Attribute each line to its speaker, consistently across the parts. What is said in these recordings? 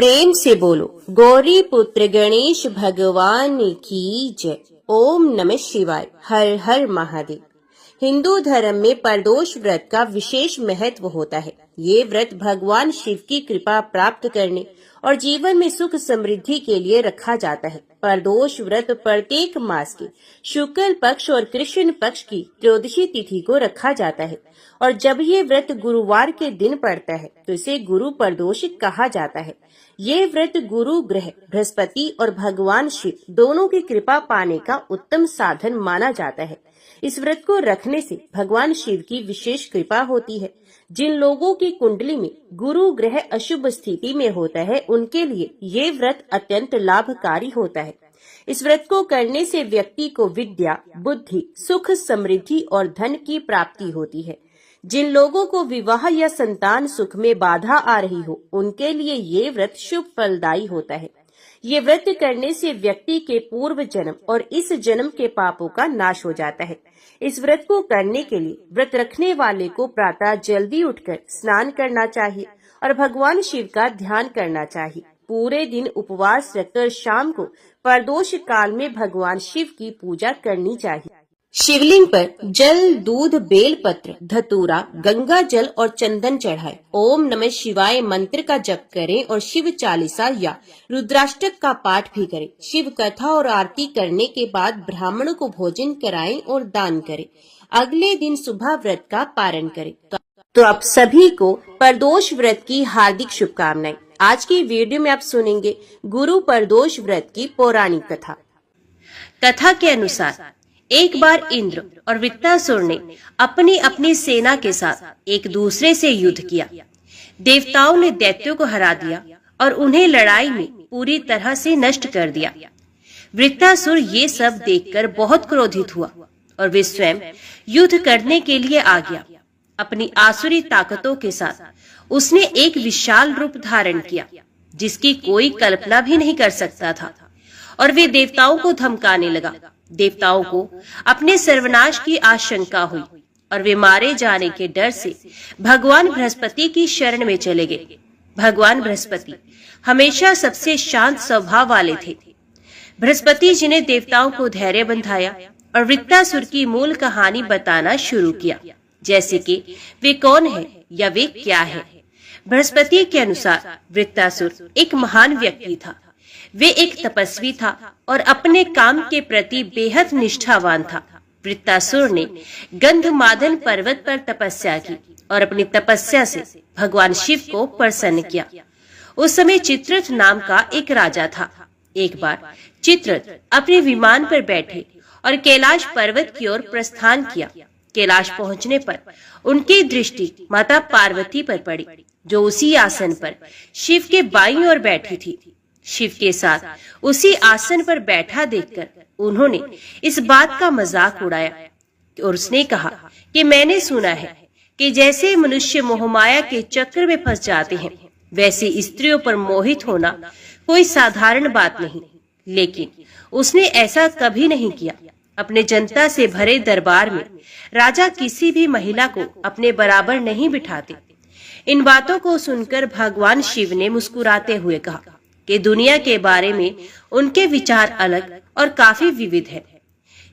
Speaker 1: प्रेम से बोलो गौरी पुत्र गणेश भगवान की जय। ओम नमः शिवाय। हर हर महादेव। हिंदू धर्म में प्रदोष व्रत का विशेष महत्व होता है। ये व्रत भगवान शिव की कृपा प्राप्त करने और जीवन में सुख समृद्धि के लिए रखा जाता है। प्रदोष व्रत प्रत्येक मास के शुक्ल पक्ष और कृष्ण पक्ष की त्रयोदशी तिथि को रखा जाता है और जब ये व्रत गुरुवार के दिन पड़ता है तो इसे गुरु प्रदोष कहा जाता है। ये व्रत गुरु ग्रह बृहस्पति और भगवान शिव दोनों की कृपा पाने का उत्तम साधन माना जाता है। इस व्रत को रखने से भगवान शिव की विशेष कृपा होती है। जिन लोगों की कुंडली में गुरु ग्रह अशुभ स्थिति में होता है उनके लिए ये व्रत अत्यंत लाभकारी होता है। इस व्रत को करने से व्यक्ति को विद्या, बुद्धि, सुख, समृद्धि और धन की प्राप्ति होती है। जिन लोगों को विवाह या संतान सुख में बाधा आ रही हो उनके लिए ये व्रत शुभ फलदायी होता है। ये व्रत करने से व्यक्ति के पूर्व जन्म और इस जन्म के पापों का नाश हो जाता है। इस व्रत को करने के लिए व्रत रखने वाले को प्रातः जल्दी उठकर स्नान करना चाहिए और भगवान शिव का ध्यान करना चाहिए। पूरे दिन उपवास रखकर शाम को प्रदोष काल में भगवान शिव की पूजा करनी चाहिए। शिवलिंग पर जल, दूध, बेल पत्र, धतूरा, गंगा जल और चंदन चढ़ाएं। ओम नमः शिवाय मंत्र का जप करें और शिव चालीसा या रुद्राष्टक का पाठ भी करें। शिव कथा और आरती करने के बाद ब्राह्मणों को भोजन कराएं और दान करें। अगले दिन सुबह व्रत का पारण करें। तो आप सभी को प्रदोष व्रत की हार्दिक शुभकामनाएं। आज की वीडियो में आप सुनेंगे गुरु प्रदोष व्रत की पौराणिक कथा। कथा के अनुसार एक बार इंद्र और वृत्तासुर ने अपनी अपनी सेना के साथ एक दूसरे से युद्ध किया। देवताओं ने दैत्यों को हरा दिया और उन्हें लड़ाई में पूरी तरह से नष्ट कर दिया। वृत्तासुर ये सब देखकर बहुत क्रोधित हुआ और वे स्वयं युद्ध करने के लिए आ गया। अपनी आसुरी ताकतों के साथ उसने एक विशाल रूप धारण किया जिसकी कोई कल्पना भी नहीं कर सकता था और वे देवताओं को धमकाने लगा। देवताओं को अपने सर्वनाश की आशंका हुई और वे मारे जाने के डर से भगवान बृहस्पति की शरण में चले गए। भगवान बृहस्पति हमेशा सबसे शांत स्वभाव वाले थे। बृहस्पति जी ने देवताओं को धैर्य बंधाया और वृत्तासुर की मूल कहानी बताना शुरू किया, जैसे कि वे कौन है या वे क्या है। बृहस्पति के अनुसार वृत्तासुर एक महान व्यक्ति था। वे एक तपस्वी था और अपने काम के प्रति बेहद निष्ठावान था। वृत्तासुर ने गंधमादन पर्वत पर तपस्या की और अपनी तपस्या से भगवान शिव को प्रसन्न किया। उस समय चित्ररथ नाम का एक राजा था। एक बार चित्ररथ अपने विमान पर बैठे और कैलाश पर्वत की ओर प्रस्थान किया। कैलाश पहुंचने पर उनकी दृष्टि माता पार्वती पर पड़ी, जो उसी आसन पर शिव के बाईं ओर बैठी थी। शिव के साथ उसी आसन पर बैठा देखकर उन्होंने इस बात का मजाक उड़ाया और उसने कहा कि मैंने सुना है कि जैसे मनुष्य मोहमाया के चक्र में फंस जाते हैं वैसे स्त्रियों पर मोहित होना कोई साधारण बात नहीं, लेकिन उसने ऐसा कभी नहीं किया। अपने जनता से भरे दरबार में राजा किसी भी महिला को अपने बराबर नहीं बिठाते। इन बातों को सुनकर भगवान शिव ने मुस्कुराते हुए कहा कि दुनिया के बारे में उनके विचार अलग और काफी विविध है।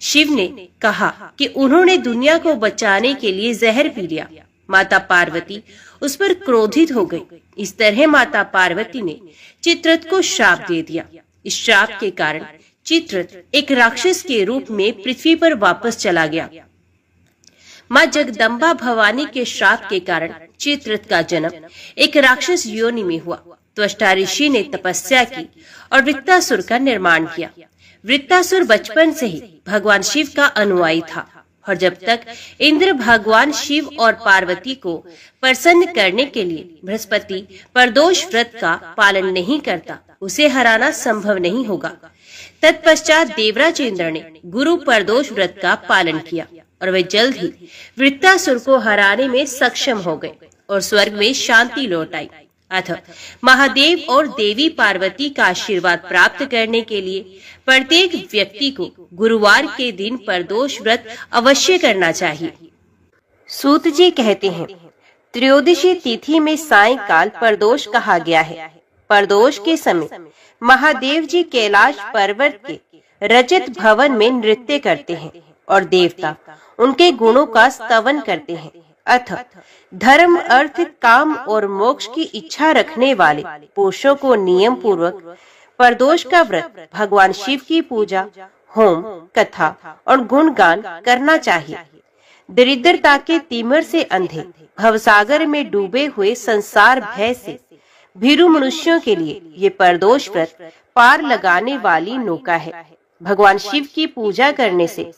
Speaker 1: शिव ने कहा कि उन्होंने दुनिया को बचाने के लिए जहर पी लिया। माता पार्वती उस पर क्रोधित हो गई। इस तरह माता पार्वती ने चित्ररथ को श्राप दे दिया। इस श्राप के कारण चित्ररथ एक राक्षस के रूप में पृथ्वी पर वापस चला गया। माँ जगदम्बा भवानी के श्राप के कारण चित्ररथ का जन्म एक राक्षस योनि में हुआ। त्वष्टा ऋषि ने तपस्या की और वृत्तासुर का निर्माण किया। वृत्तासुर बचपन से ही भगवान शिव का अनुयायी था और जब तक इंद्र भगवान शिव और पार्वती को प्रसन्न करने के लिए बृहस्पति प्रदोष व्रत का पालन नहीं करता उसे हराना संभव नहीं होगा। तत्पश्चात देवराज इंद्र ने गुरु प्रदोष व्रत का पालन किया और वे जल्द ही वृत्तासुर को हराने में सक्षम हो गए और स्वर्ग में शांति लौट आई। अतः महादेव और देवी पार्वती का आशीर्वाद प्राप्त करने के लिए प्रत्येक व्यक्ति को गुरुवार के दिन प्रदोष व्रत अवश्य करना चाहिए। सूत जी कहते हैं, त्रयोदशी तिथि में सायंकाल प्रदोष कहा गया है। प्रदोष के समय महादेव जी कैलाश पर्वत के रजत भवन में नृत्य करते हैं और देवता उनके गुणों का स्तवन करते हैं। अथ धर्म, अर्थ, काम और मोक्ष की इच्छा रखने वाले पुरुषों को नियम पूर्वक प्रदोष का व्रत, भगवान शिव की पूजा, होम, कथा और गुणगान करना चाहिए। दरिद्रता के तिमिर से अंधे, भवसागर में डूबे हुए संसार भय से भीरू मनुष्यों के लिए ये प्रदोष व्रत पार लगाने वाली नौका है। भगवान शिव की पूजा करने से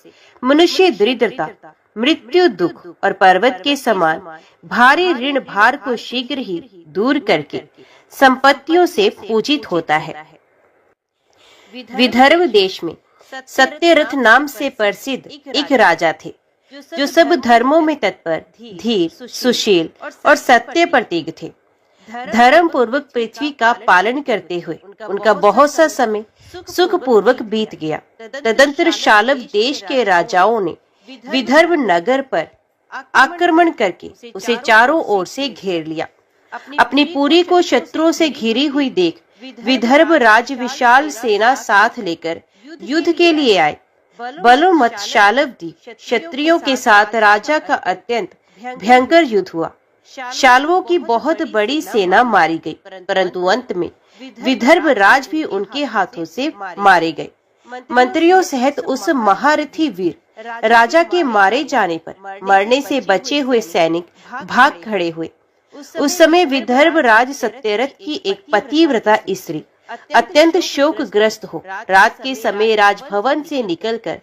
Speaker 1: मनुष्य दरिद्रता, मृत्यु, दुख और पर्वत के समान भारी ऋण भार को शीघ्र ही दूर करके संपत्तियों से पूजित होता है। विदर्भ देश में सत्यरथ नाम से प्रसिद्ध एक राजा थे, जो सब धर्मों में तत्पर, धीर, सुशील और सत्य प्रतीक थे। धर्म पूर्वक पृथ्वी का पालन करते हुए उनका बहुत सा समय सुख पूर्वक बीत गया। तदंतर शालव देश के राजाओं ने विदर्भ नगर पर आक्रमण करके उसे चारों ओर से घेर लिया। अपनी पूरी को शत्रुओं से घिरी हुई देख विदर्भ राज विशाल सेना साथ लेकर युद्ध के लिए आए। बलोमत शालवदी क्षत्रियों के साथ राजा का अत्यंत भयंकर युद्ध हुआ। शालवों की बहुत बड़ी सेना मारी गई, परंतु अंत में विदर्भ राज भी उनके हाथों से मारे गए। मंत्रियों सहित उस महारथी वीर राजा के मारे जाने पर मरने से बचे हुए सैनिक भाग खड़े हुए। उस समय विदर्भ राज सत्यरथ की एक पतिव्रता स्त्री अत्यंत शोकग्रस्त हो रात के समय राजभवन से निकलकर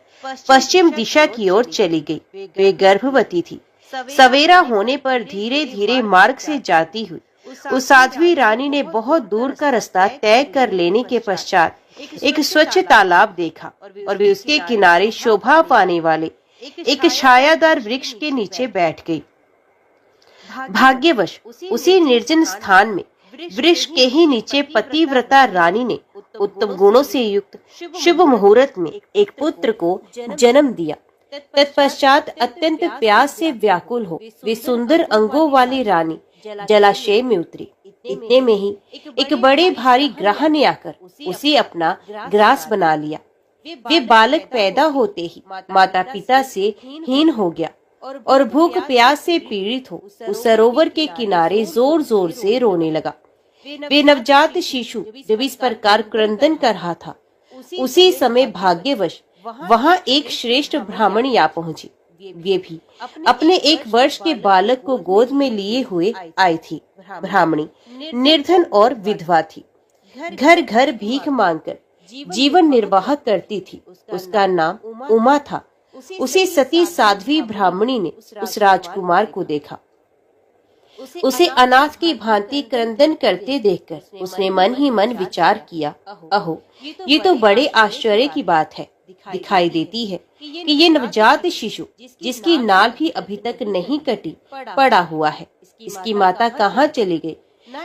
Speaker 1: पश्चिम दिशा की ओर चली गई। वे गर्भवती थी। सवेरा होने पर धीरे धीरे मार्ग से जाती हुई उस साध्वी रानी ने बहुत दूर का रास्ता तय कर लेने के पश्चात एक स्वच्छ तालाब देखा और वे उसके किनारे शोभा पाने वाले एक छायादार वृक्ष के नीचे बैठ गई। भाग्यवश उसी निर्जन स्थान में वृक्ष के ही नीचे पतिव्रता रानी ने उत्तम गुणों से युक्त शुभ मुहूर्त में एक पुत्र को जन्म दिया। तत्पश्चात अत्यंत प्यास से व्याकुल हो वे सुंदर अंगों वाली रानी जलाशय में उतरी। इतने में ही एक बड़े भारी ग्रह ने आकर उसे अपना ग्रास बना लिया। वे बालक पैदा होते ही माता पिता से हीन हो गया और भूख प्यास से पीड़ित हो उस सरोवर के किनारे जोर जोर से रोने लगा। वे नवजात शिशु जब इस प्रकार क्रंदन कर रहा था, उसी समय भाग्यवश वहाँ एक श्रेष्ठ ब्राह्मणी आ पहुंची। वे भी अपने 1 वर्ष के बालक को गोद में लिए हुए आई थी। ब्राह्मणी निर्धन और विधवा थी। घर घर भीख मांगकर जीवन निर्वाह करती थी। उसका नाम उमा था। उसी सती साध्वी ब्राह्मणी ने उस राजकुमार को देखा। उसे अनाथ की भांति क्रंदन करते देखकर उसने मन ही मन विचार किया, अहो ये तो बड़े आश्चर्य की बात है। दिखाई देती है कि ये नवजात शिशु जिसकी नाल भी अभी तक नहीं कटी पड़ा हुआ है। इसकी माता कहाँ चली गई?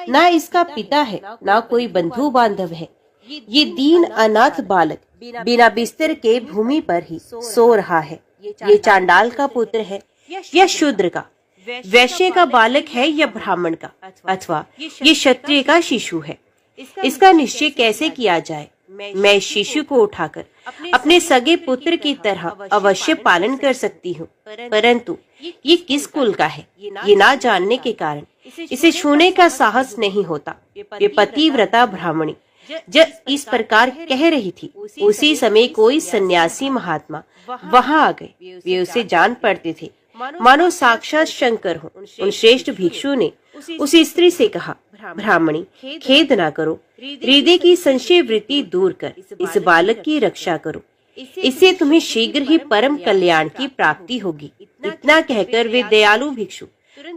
Speaker 1: ना इसका पिता है, ना कोई बंधु बांधव है। ये दीन अनाथ बालक बिना बिस्तर के भूमि पर ही सो रहा है। ये चांडाल का पुत्र है या शूद्र का, वैश्य का बालक है या ब्राह्मण का, अथवा ये क्षत्रिय का शिशु है। इसका निश्चय कैसे किया जाए? मैं इस शिशु को उठाकर अपने सगे पुत्र की तरह अवश्य पालन कर सकती हूँ, परंतु ये किस कुल का है ये ना जानने के कारण इसे छूने का साहस नहीं होता। ये पतिव्रता ब्राह्मणी जब इस प्रकार कह रही थी, उसी समय कोई सन्यासी महात्मा वहाँ आ गए। वे उसे जान पड़ते थे, मानो साक्षात शंकर हो। उन श्रेष्ठ भिक्षु ने उस स्त्री से कहा, ब्राह्मणी खेद ना करो, हृदय की संशय वृत्ति दूर कर इस बालक की रक्षा करो, इससे तुम्हें शीघ्र ही परम कल्याण की प्राप्ति होगी। इतना कहकर वे दयालु भिक्षु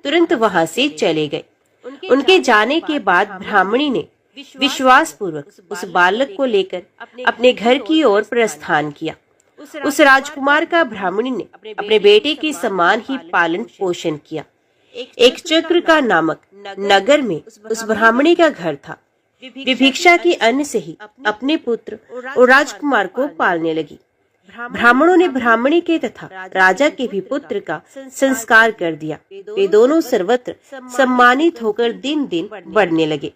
Speaker 1: तुरंत वहाँ से चले गए। उनके जाने के बाद ब्राह्मणी ने विश्वास पूर्वक उस बालक को लेकर अपने घर की ओर प्रस्थान किया। उस राजकुमार का ब्राह्मणी ने अपने बेटे के समान ही पालन पोषण किया। एक चक्र का नामक नगर में उस ब्राह्मणी का घर था। वे भिक्षा के अन्न से ही अपने पुत्र और राजकुमार को पालने लगी। ब्राह्मणों ने ब्राह्मणी के तथा राजा के भी पुत्र का संस्कार कर दिया। वे दोनों सर्वत्र सम्मानित होकर दिन दिन बढ़ने लगे।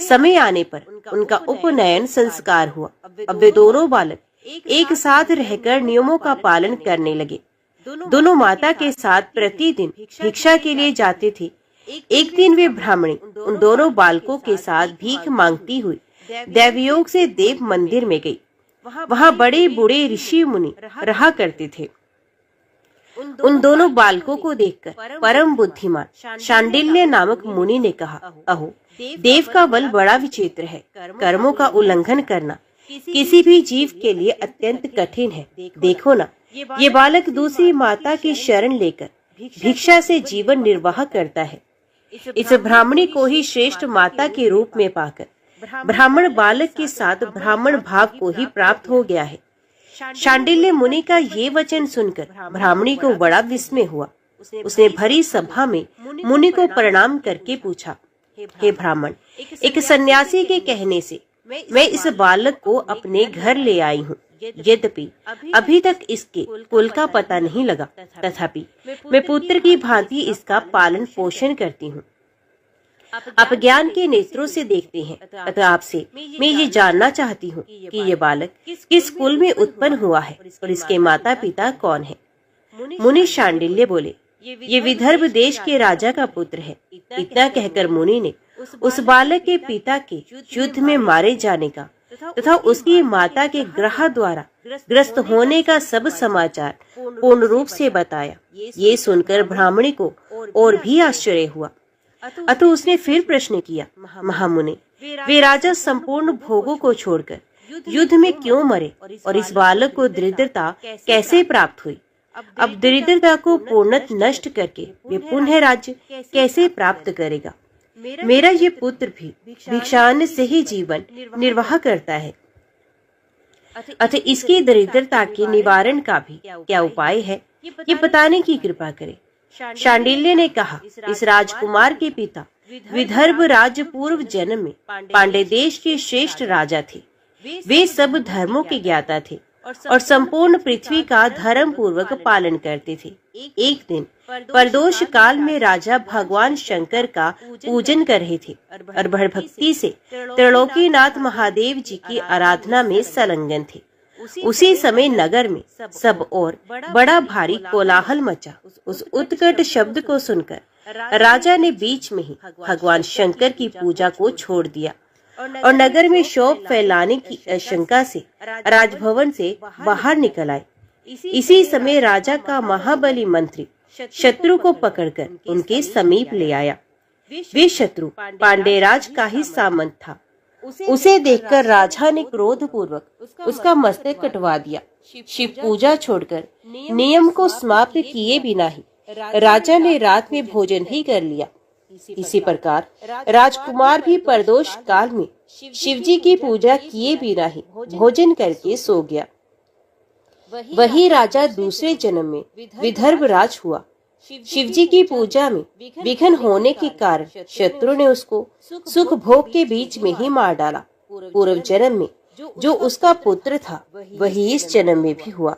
Speaker 1: समय आने पर उनका उपनयन संस्कार हुआ। अब वे दोनों बालक एक साथ रहकर नियमों का पालन करने लगे। दोनों माता के साथ प्रतिदिन भिक्षा के लिए जाते थे। एक दिन वे ब्राह्मणी उन दोनों बालकों के साथ भीख मांगती हुई दैवयोग से देव मंदिर में गई। वहाँ बड़े बूढ़े ऋषि मुनि रहा करते थे। उन दोनों बालकों को देखकर परम बुद्धिमान शांडिल्य नामक मुनि ने कहा, अहो, देव का बल बड़ा विचित्र है। कर्मों का उल्लंघन करना किसी भी जीव के लिए अत्यंत कठिन है। देखो ना, ये बालक दूसरी माता की शरण लेकर भिक्षा से जीवन निर्वाह करता है। इस ब्राह्मणी को ही श्रेष्ठ माता के रूप में पाकर ब्राह्मण बालक के साथ ब्राह्मण भाव को ही प्राप्त हो गया है। शांडिल्य मुनि का ये वचन सुनकर ब्राह्मणी को बड़ा विस्मय हुआ। उसने भरी सभा में मुनि को प्रणाम करके पूछा, हे ब्राह्मण, एक सन्यासी के कहने से मैं इस बालक को अपने घर ले आई हूँ। यद्यपि अभी तक इसके कुल का पता नहीं लगा, तथापि मैं पुत्र की भांति इसका पालन पोषण करती हूँ। आप ज्ञान के नेत्रों से देखते हैं, अतः आपसे मैं ये जानना चाहती हूँ कि ये बालक किस कुल में उत्पन्न हुआ है और इसके माता पिता कौन है। मुनि शांडिल्य बोले, ये विदर्भ देश के राजा का पुत्र है। इतना कहकर मुनि ने उस बालक के पिता के युद्ध में मारे जाने का तथा उसकी माता के ग्रह द्वारा ग्रस्त होने का सब समाचार पूर्ण रूप से बताया। ये सुनकर ब्राह्मणी को और भी आश्चर्य हुआ। अतः उसने फिर प्रश्न किया, महामुनि, वे राजा संपूर्ण भोगों को छोड़कर युद्ध में क्यों मरे और इस बालक को दरिद्रता कैसे प्राप्त हुई? अब दरिद्रता को पूर्णतः नष्ट करके वे पुनः राज्य कैसे प्राप्त करेगा? मेरा ये पुत्र भी भिक्षान्न से ही जीवन निर्वाह करता है। अतः इसकी दरिद्रता के निवारण का भी क्या उपाय है, ये बताने की कृपा करें। शांडिल्य ने कहा, इस राजकुमार के पिता विदर्भ राज्य पूर्व जन्म में पांडे देश के श्रेष्ठ राजा थे। वे सब धर्मों के ज्ञाता थे और संपूर्ण पृथ्वी का धर्म पूर्वक पालन करते थे। एक दिन प्रदोष काल में राजा भगवान शंकर का पूजन कर रहे थे और बड़ भक्ति से त्रिलोकीनाथ महादेव जी की आराधना में संलग्न थे। उसी समय नगर में सब और बड़ा भारी कोलाहल मचा। उस उत्कट शब्द को सुनकर राजा ने बीच में ही भगवान शंकर की पूजा को छोड़ दिया और नगर में शोक फैलाने की आशंका से राजभवन से बाहर निकल आए। इसी समय राजा का महाबली मंत्री शत्रु को पकड़कर उनके समीप ले आया। वे शत्रु पांडेराज का ही सामंत था। उसे देखकर राजा ने क्रोध पूर्वक उसका मस्तक कटवा दिया। शिव पूजा छोड़कर नियम को समाप्त किए बिना ही राजा ने रात में भोजन ही कर लिया। इसी प्रकार राजकुमार भी प्रदोष काल में शिव जी की पूजा किए बिना ही भोजन करके सो गया। वही राजा दूसरे जन्म में विदर्भ राज हुआ। शिव जी की पूजा में विघ्न होने के कारण शत्रु ने उसको सुख भोग के बीच में ही मार डाला। पूर्व जन्म में जो उसका पुत्र था वही इस जन्म में भी हुआ।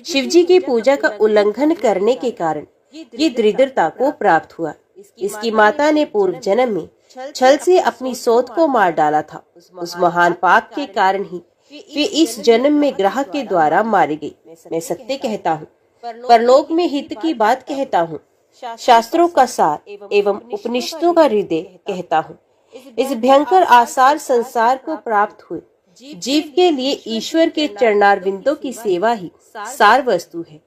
Speaker 1: शिव जी की पूजा का उल्लंघन करने के कारण ये दरिद्रता को प्राप्त हुआ। इसकी माता ने पूर्व जन्म में छल से अपनी सौत को मार डाला था। उस महान पाप के कारण ही वे इस जन्म में ग्रह के द्वारा मारी गई। मैं सत्य कहता हूँ, परलोक में हित की बात कहता हूँ, शास्त्रों का सार एवं उपनिषदों का हृदय कहता हूँ। इस भयंकर आसार संसार को प्राप्त हुए जीव के लिए ईश्वर के चरणारविंदों की सेवा ही सार वस्तु है।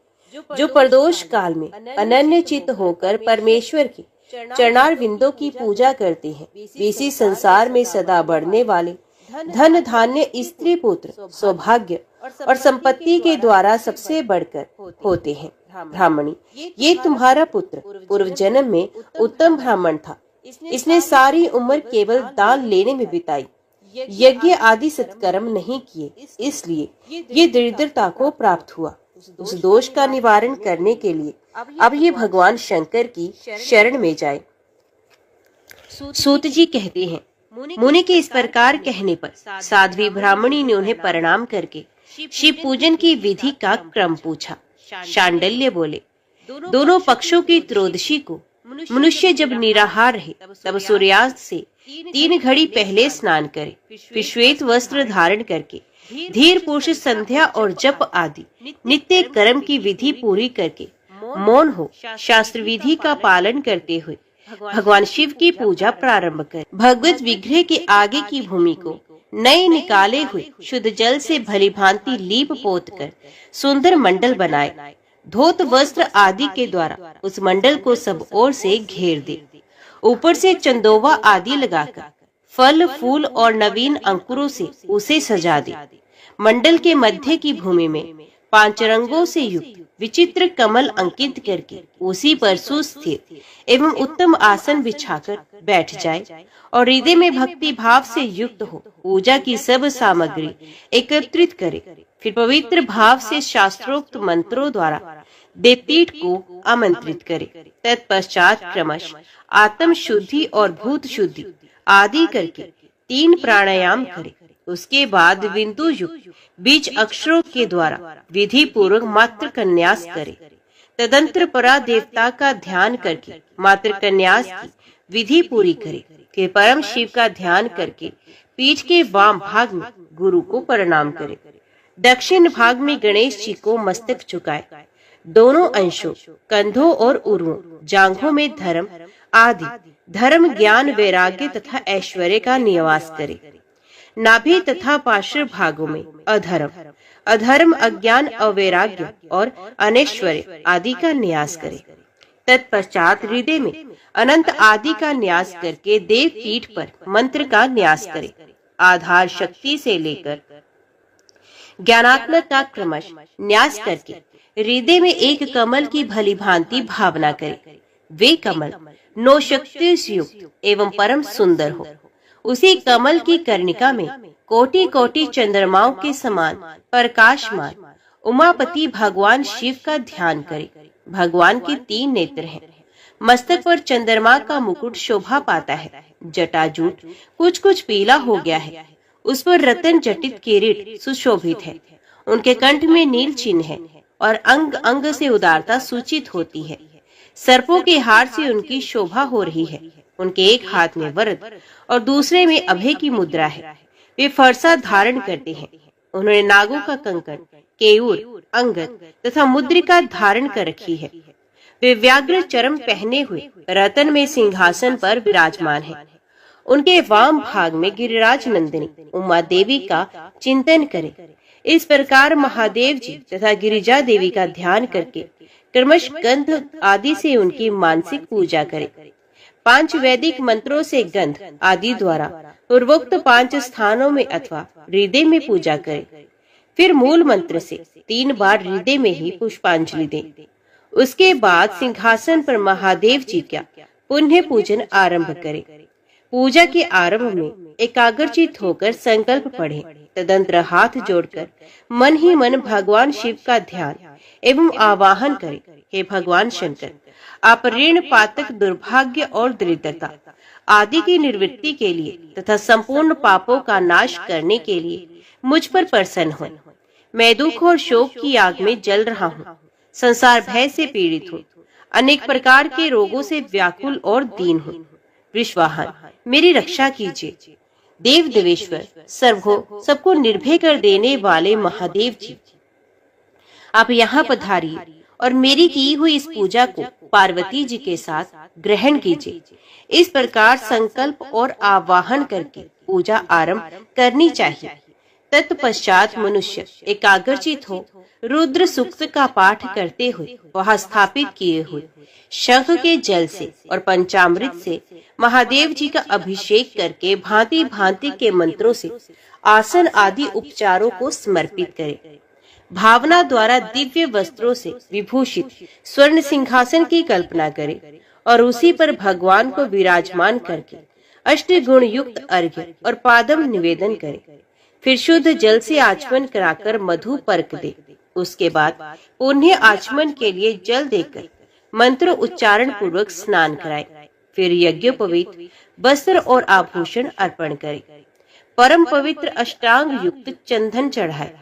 Speaker 1: जो प्रदोष काल में अनन्य चित्त होकर परमेश्वर के चरणारविंदों की पूजा करते हैं, वे इसी संसार में सदा बढ़ने वाले धन धान्य स्त्री पुत्र सौभाग्य और संपत्ति के द्वारा सबसे बढ़कर होते हैं। ब्राह्मणी, ये तुम्हारा पुत्र पूर्व जन्म में उत्तम ब्राह्मण था। इसने सारी उम्र केवल दान लेने में बिताई, यज्ञ आदि सत्कर्म नहीं किए, इसलिए ये दरिद्रता को प्राप्त हुआ। उस दोष का निवारण करने के लिए अब ये भगवान शंकर की शरण में जाए। सूत जी कहते हैं, मुनि के इस प्रकार कहने पर साध्वी ब्राह्मणी ने उन्हें प्रणाम करके शिव पूजन की विधि का क्रम पूछा। शांडिल्य बोले, दोनों पक्षों की त्रयोदशी को मनुष्य जब निराहार रहे तब सूर्यास्त से 3 घड़ी पहले स्नान करे, फिर श्वेत वस्त्र धारण करके धीर पुरुष संध्या और जप आदि नित्य कर्म की विधि पूरी करके मौन हो शास्त्र विधि का पालन करते हुए भगवान शिव की पूजा प्रारंभ करे। भगवत विग्रह के आगे की भूमि को नए निकाले हुए शुद्ध जल से भली भांति लीप पोत कर सुंदर मंडल बनाए। धोत वस्त्र आदि के द्वारा उस मंडल को सब ओर से घेर दे। ऊपर से चंदोवा आदि लगाकर फल फूल और नवीन अंकुरों से उसे सजा दे। मंडल के मध्य की भूमि में 5 रंगों से युक्त विचित्र कमल अंकित करके उसी पर सुस्थिर एवं उत्तम आसन बिछाकर बैठ जाए और हृदय में भक्ति भाव से युक्त हो पूजा की सब सामग्री एकत्रित करे। फिर पवित्र भाव से शास्त्रोक्त मंत्रों द्वारा देवपीठ को आमंत्रित करे। तत्पश्चात क्रमश आत्म शुद्धि और भूत शुद्धि आदि करके 3 प्राणायाम करे। उसके बाद बिंदु युक्त बीज अक्षरों के द्वारा विधि पूर्वक मात्र कन्यास करे। तदंतर परा देवता का ध्यान करके मात्र कन्यास की विधि पूरी करे। फिर परम शिव का ध्यान करके पीठ के वाम भाग में गुरु को प्रणाम करे। दक्षिण भाग में गणेश जी को मस्तक झुकाए। दोनों अंशों कंधों और उरुओं जांघों में धर्म आदि धर्म ज्ञान वैराग्य तथा ऐश्वर्य का निवास करे। नाभि तथा पार्श्व भागों में अधर्म अधर्म अज्ञान अवैराग्य और अनैश्वर्य आदि का न्यास करे। तत्पश्चात हृदय में अनंत आदि का न्यास करके देव पीठ पर मंत्र का न्यास करे। आधार शक्ति से लेकर ज्ञानात्मक का क्रमश न्यास करके हृदय में एक कमल की भली भांति भावना करे। वे कमल 9 शक्ति से युक्त एवं परम सुंदर हो। उसी कमल की कर्णिका में कोटि कोटि चंद्रमाओं के समान प्रकाशमान उमापति भगवान शिव का ध्यान करे। भगवान के 3 नेत्र हैं। मस्तक पर चंद्रमा का मुकुट शोभा पाता है। जटाजूट कुछ कुछ पीला हो गया है। उस पर रतन जटित किरीट सुशोभित है। उनके कंठ में नील चिन्ह है और अंग अंग से उदारता सूचित होती है। सर्पों के हार से उनकी शोभा हो रही है। उनके एक हाथ में वरद और दूसरे में अभय की मुद्रा है। वे फरसा धारण करते हैं। उन्होंने नागों का कंकण, केयूर, अंगद तथा मुद्रिका धारण कर रखी है। वे व्याघ्र चरम पहने हुए रतन में सिंहासन पर विराजमान है। उनके वाम भाग में गिरिराज नंदिनी उमा देवी का चिंतन करें। इस प्रकार महादेव जी तथा गिरिजा देवी का ध्यान करके क्रमश गंध आदि से उनकी मानसिक पूजा करें। 5 वैदिक मंत्रों से गंध आदि द्वारा पूर्वोक्त 5 स्थानों में अथवा हृदय में पूजा करें। फिर मूल मंत्र से 3 बार हृदय में ही पुष्पांजलि दें। उसके बाद सिंहासन पर महादेव जी का पुण्य पूजन आरंभ करें। पूजा के आरंभ में एकाग्रचित होकर संकल्प पढ़ें। तदंतर हाथ जोड़कर मन ही मन भगवान शिव का ध्यान एवं आवाहन करें। हे भगवान शंकर, आप ऋण पातक दुर्भाग्य और दरिद्रता आदि की निवृत्ति के लिए तथा संपूर्ण पापों का नाश करने के लिए मुझ पर प्रसन्न हो। मैं दुख और शोक की आग में जल रहा हूँ। संसार भय से पीड़ित हूँ। अनेक प्रकार के रोगों से व्याकुल और दीन हूँ। विश्वाहन, मेरी रक्षा कीजिए। देव देवेश्वर, सर्वो सबको निर्भय कर देने वाले महादेव जी, आप यहाँ पधारिए और मेरी की हुई इस पूजा को पार्वती जी के साथ ग्रहण कीजिए। इस प्रकार संकल्प और आवाहन करके पूजा आरंभ करनी चाहिए। तत्पश्चात मनुष्य एकाग्रचित हो रुद्र सूक्त का पाठ करते हुए वहां स्थापित किए हुए शंख के जल से और पंचामृत से महादेव जी का अभिषेक करके भांति भांति के मंत्रों से आसन आदि उपचारों को समर्पित करे। भावना द्वारा दिव्य वस्त्रों से विभूषित स्वर्ण सिंहासन की कल्पना करे और उसी पर भगवान को विराजमान करके अष्ट गुण युक्त अर्घ्य और पादम निवेदन करे। फिर शुद्ध जल से आचमन कराकर मधु पर्क दे। उसके बाद पुण्य आचमन के लिए जल देकर मंत्र उच्चारण पूर्वक स्नान कराए। फिर यज्ञोपवीत वस्त्र और आभूषण अर्पण करे। परम पवित्र अष्टांग युक्त चंदन चढ़ाए।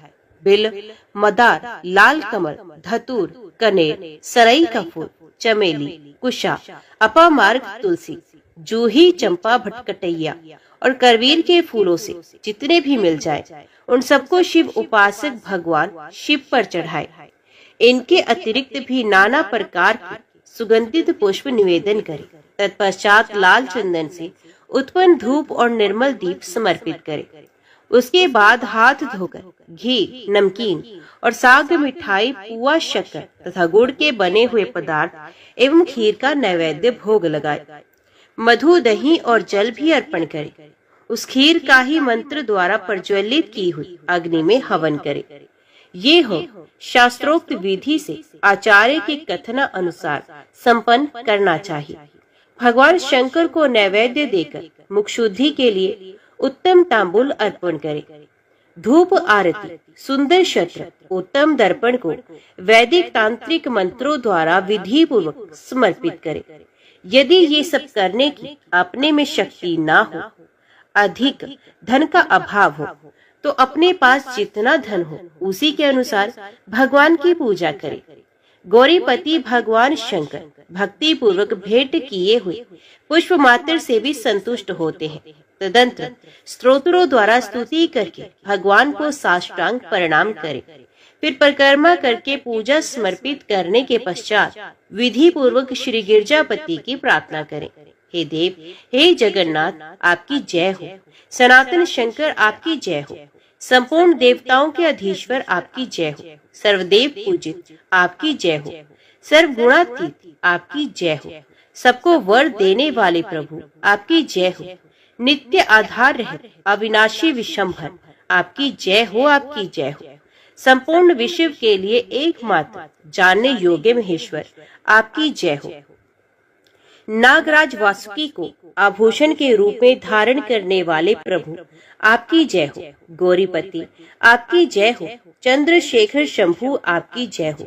Speaker 1: बिल, मदार, लाल कमल, धतूर, कनेर, सरई का फूल, चमेली, कुशा, अपामार्ग तुलसी, जूही, चंपा, भटकटैया और करवीर के फूलों से जितने भी मिल जाए, उन सबको शिव उपासक भगवान शिव पर चढ़ाए। इनके अतिरिक्त भी नाना प्रकार के सुगंधित पुष्प निवेदन करे। तत्पश्चात लाल चंदन से उत्पन्न धूप और निर्मल दीप समर्पित करे। उसके बाद हाथ धोकर घी, नमकीन और साग, मिठाई, पुआ, शक्कर तथा गुड़ के बने हुए पदार्थ एवं खीर का नैवेद्य भोग लगाए। मधु, दही और जल भी अर्पण करे। उस खीर का ही मंत्र द्वारा प्रज्वलित की हुई अग्नि में हवन करे। ये हो शास्त्रोक्त विधि से आचार्य के कथना अनुसार संपन्न करना चाहिए। भगवान शंकर को नैवेद्य देकर मुख शुद्धि के लिए उत्तम तांबूल अर्पण करे। धूप आरती, सुंदर शस्त्र, उत्तम दर्पण को वैदिक तांत्रिक मंत्रों द्वारा विधि पूर्वक समर्पित करे। यदि ये सब करने की अपने में शक्ति ना हो, अधिक धन का अभाव हो, तो अपने पास जितना धन हो उसी के अनुसार भगवान की पूजा करे। गौरीपति भगवान शंकर भक्ति पूर्वक भेंट किए हुए पुष्प मात्र से भी संतुष्ट होते हैं। तदंतर स्तोत्रों द्वारा स्तुति करके भगवान को साष्टांग प्रणाम करे। फिर परिक्रमा करके पूजा समर्पित करने के पश्चात विधि पूर्वक श्री गिरजापति की प्रार्थना करें। हे देव, हे जगन्नाथ, आपकी जय हो। सनातन शंकर आपकी जय हो। संपूर्ण देवताओं के अधीश्वर आपकी जय हो। सर्वदेव पूजित आपकी जय हो। सर्वगुणातीत आपकी जय हो। सबको वर देने वाले प्रभु आपकी जय हो। नित्य आधार रहित अविनाशी विशंभर आपकी जय हो, आपकी जय हो। संपूर्ण विश्व के लिए एकमात्र जानने योग्य महेश्वर आपकी जय हो। नागराज वासुकी को आभूषण के रूप में धारण करने वाले प्रभु आपकी जय हो। गौरीपति आपकी जय हो। चंद्रशेखर शंभु आपकी जय हो।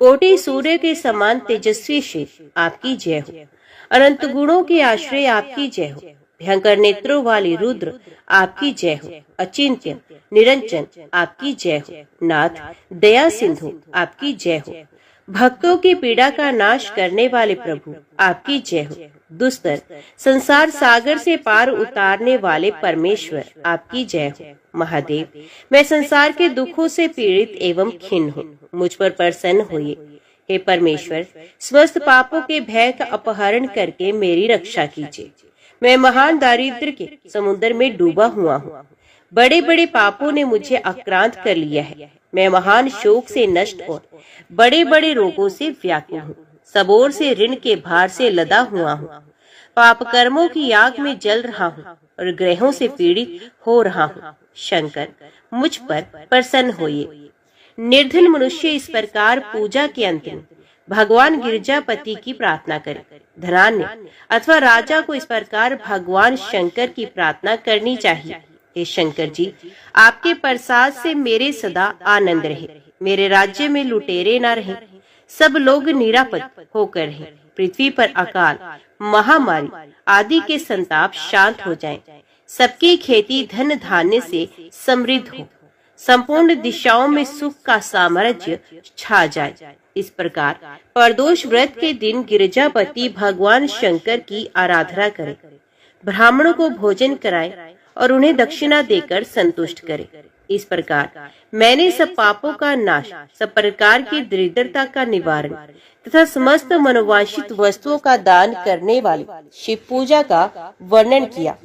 Speaker 1: कोटि सूर्य के समान तेजस्वी शिव आपकी जय हो। अनंत गुणों के आश्रय आपकी जय हो। भयंकर नेत्रों वाली रुद्र आपकी जय हो। अचिंत्य निरंजन आपकी जय हो। नाथ दया सिंधु आपकी जय हो। भक्तों की पीड़ा का नाश करने वाले प्रभु आपकी जय हो। दुस्तर संसार सागर से पार उतारने वाले परमेश्वर आपकी जय हो। महादेव, मैं संसार के दुखों से पीड़ित एवं खिन्न हूँ, मुझ पर प्रसन्न होइए। हे परमेश्वर, समस्त पापों के भय का अपहरण करके मेरी रक्षा कीजिए। मैं महान दारिद्र्य के समुद्र में डूबा हुआ हूँ। बड़े बड़े पापों ने मुझे आक्रांत कर लिया है। मैं महान शोक से नष्ट और बड़े बड़े रोगों से व्याकुल हूँ। सब ओर से ऋण के भार से लदा हुआ हूँ। पाप कर्मों की आग में जल रहा हूँ और ग्रहों से पीड़ित हो रहा हूँ। शंकर, मुझ पर प्रसन्न होइए। निर्धन मनुष्य इस प्रकार पूजा के अंत में भगवान गिरजापति की प्रार्थना करे। धनान्य अथवा राजा को इस प्रकार भगवान शंकर की प्रार्थना करनी चाहिए। हे शंकर जी, आपके प्रसाद से मेरे सदा आनंद रहे। मेरे राज्य में लुटेरे न रहे। सब लोग निरापद होकर रहे। पृथ्वी पर अकाल, महामारी आदि के संताप शांत हो जाएं। सबकी खेती धन धान्य से समृद्ध हो। संपूर्ण दिशाओं में सुख का साम्राज्य छा जाए। इस प्रकार प्रदोष व्रत के दिन गिरजापति भगवान शंकर की आराधना करें। ब्राह्मणों को भोजन कराए और उन्हें दक्षिणा देकर संतुष्ट करे। इस प्रकार मैंने सब पापों का नाश, सब प्रकार की दरिद्रता का निवारण तथा समस्त मनोवांछित वस्तुओं का दान करने वाली शिव पूजा का वर्णन किया।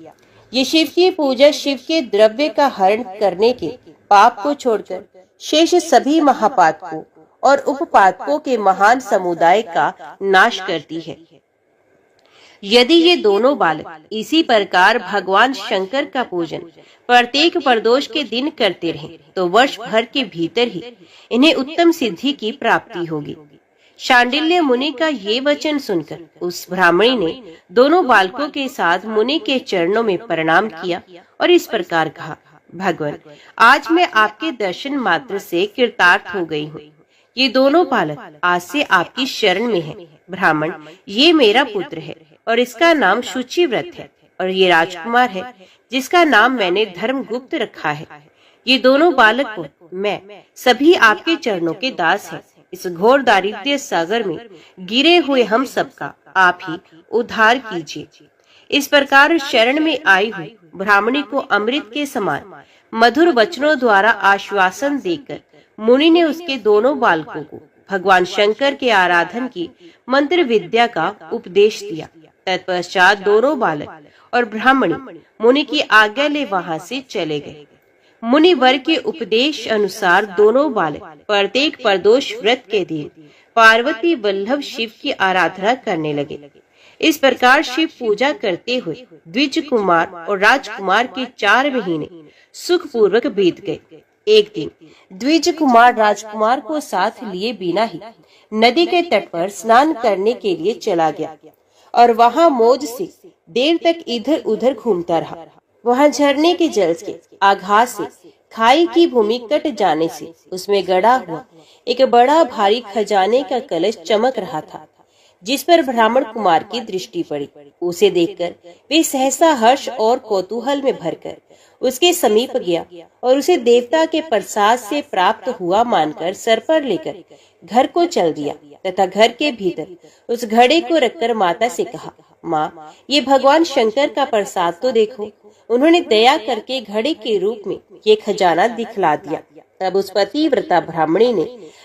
Speaker 1: ये शिव की पूजा शिव के द्रव्य का हरण करने के पाप को छोड़कर शेष सभी महापातकों और उपपातकों के महान समुदाय का नाश करती है। यदि ये दोनों बालक इसी प्रकार भगवान शंकर का पूजन प्रत्येक प्रदोष के दिन करते रहे तो वर्ष भर के भीतर ही इन्हें उत्तम सिद्धि की प्राप्ति होगी। शांडिल्य मुनि का ये वचन सुनकर उस ब्राह्मणी ने दोनों बालकों के साथ मुनि के चरणों में प्रणाम किया और इस प्रकार कहा, भगवान, आज मैं आपके दर्शन मात्र से कृतार्थ हो गई हूँ। ये दोनों बालक आज से आपकी शरण में हैं। ब्राह्मण, ये मेरा पुत्र है और इसका नाम शुचिव्रत है, और ये राजकुमार है जिसका नाम मैंने धर्मगुप्त रखा है। ये दोनों बालक को मैं सभी आपके चरणों के दास हैं। इस घोर दारिद्र्य सागर में गिरे हुए हम सबका आप ही उद्धार कीजिए। इस प्रकार शरण में आई हुई ब्राह्मणी को अमृत के समान मधुर वचनों द्वारा आश्वासन देकर मुनि ने उसके दोनों बालकों को भगवान शंकर के आराधन की मंत्र विद्या का उपदेश दिया। तत्पश्चात दोनों बालक और ब्राह्मणी मुनि की आज्ञा ले वहां से चले गए। मुनि वर के उपदेश अनुसार दोनों बालक प्रत्येक प्रदोष व्रत के दिन पार्वती वल्लभ शिव की आराधना करने लगे। इस प्रकार शिव पूजा करते हुए द्विज कुमार और राजकुमार के 4 महीने सुखपूर्वक बीत गए। एक दिन द्विज कुमार राजकुमार को साथ लिए बिना ही नदी के तट पर स्नान करने के लिए चला गया और वहां मौज से देर तक इधर उधर घूमता रहा। वहां झरने के जल के आघात से खाई की भूमि कट जाने से उसमें गड़ा हुआ एक बड़ा भारी खजाने का कलश चमक रहा था, जिस पर ब्राह्मण कुमार की दृष्टि पड़ी। उसे देखकर वे सहसा हर्ष और कौतूहल में भरकर उसके समीप गया और उसे देवता के प्रसाद से प्राप्त हुआ मानकर सर पर लेकर घर को चल दिया तथा घर के भीतर उस घड़े को रखकर माता से कहा, माँ, ये भगवान शंकर का प्रसाद तो देखो। उन्होंने दया करके घड़े के रूप में ये खजाना दिखला दिया। तब उस पतिव्रता ब्राह्मणी ने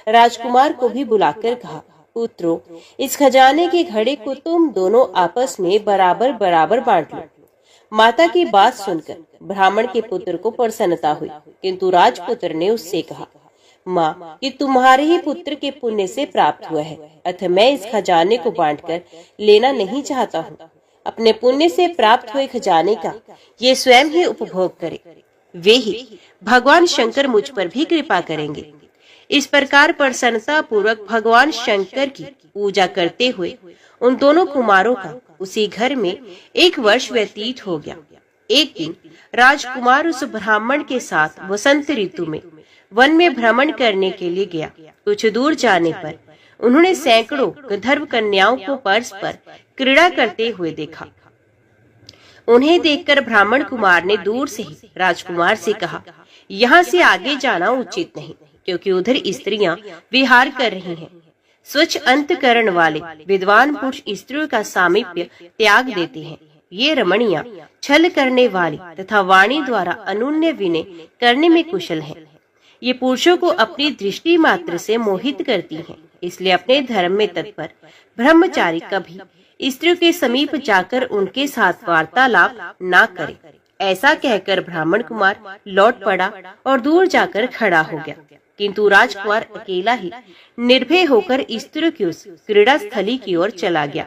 Speaker 1: राजकुमार को भी बुलाकर कहा, पुत्रों, इस खजाने के घड़े को तुम दोनों आपस में बराबर बराबर बांट लो। माता की बात सुनकर ब्राह्मण के पुत्र को प्रसन्नता हुई, किंतु राजपुत्र ने उससे कहा, माँ, ये तुम्हारे ही पुत्र के पुण्य से प्राप्त हुआ है, अतः मैं इस खजाने को बांटकर लेना नहीं चाहता हूँ। अपने पुण्य से प्राप्त हुए खजाने का ये स्वयं ही उपभोग करे, वे ही भगवान शंकर मुझ पर भी कृपा करेंगे। इस प्रकार प्रसन्नता पूर्वक भगवान शंकर की पूजा करते हुए उन दोनों कुमारों का उसी घर में 1 वर्ष व्यतीत हो गया। एक दिन राजकुमार उस ब्राह्मण के साथ वसंत ऋतु में वन में भ्रमण करने के लिए गया। कुछ दूर जाने पर उन्होंने सैकड़ों गंधर्व कन्याओं को परस्पर क्रीड़ा करते हुए देखा। उन्हें देखकर ब्राह्मण कुमार ने दूर से ही राजकुमार से कहा, यहाँ से आगे जाना उचित नहीं, क्योंकि उधर स्त्रियां विहार कर रही हैं। स्वच्छ अंतकरण वाले विद्वान पुरुष स्त्रियों का सामीप्य त्याग देते हैं। ये रमणियां छल करने वाली तथा वाणी द्वारा अनुन्य विनय करने में कुशल हैं। ये पुरुषों को अपनी दृष्टि मात्र से मोहित करती हैं, इसलिए अपने धर्म में तत्पर ब्रह्मचारी कभी स्त्रियों के समीप जाकर उनके साथ वार्तालाप ना करे। ऐसा कहकर ब्राह्मण कुमार लौट पड़ा और दूर जाकर खड़ा हो गया, किंतु राजकुमार अकेला ही निर्भय होकर स्त्रियों की उस क्रीड़ा स्थली की ओर चला गया।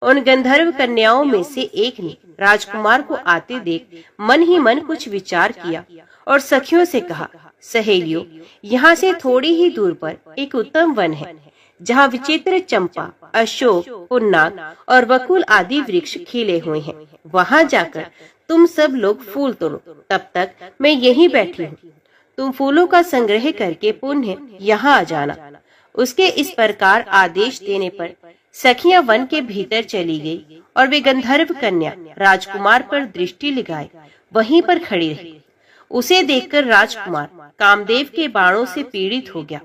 Speaker 1: उन गंधर्व कन्याओं में से एक ने राजकुमार को आते देख मन ही मन कुछ विचार किया और सखियों से कहा, सहेलियों, यहाँ से थोड़ी ही दूर पर एक उत्तम वन है, जहाँ विचित्र चंपा, अशोक, पुन्नाग और वकुल आदि वृक्ष खिले हुए हैं। वहाँ जाकर तुम सब लोग फूल तोड़ो, तब तक मैं यहीं बैठी हूँ। तुम फूलों का संग्रह करके पुनः यहाँ आ जाना। उसके इस प्रकार आदेश देने पर सखियां वन के भीतर चली गई और वे गंधर्व कन्या राजकुमार पर दृष्टि लगाए वहीं पर खड़ी रही। उसे देखकर राजकुमार कामदेव के बाणों से पीड़ित हो गया।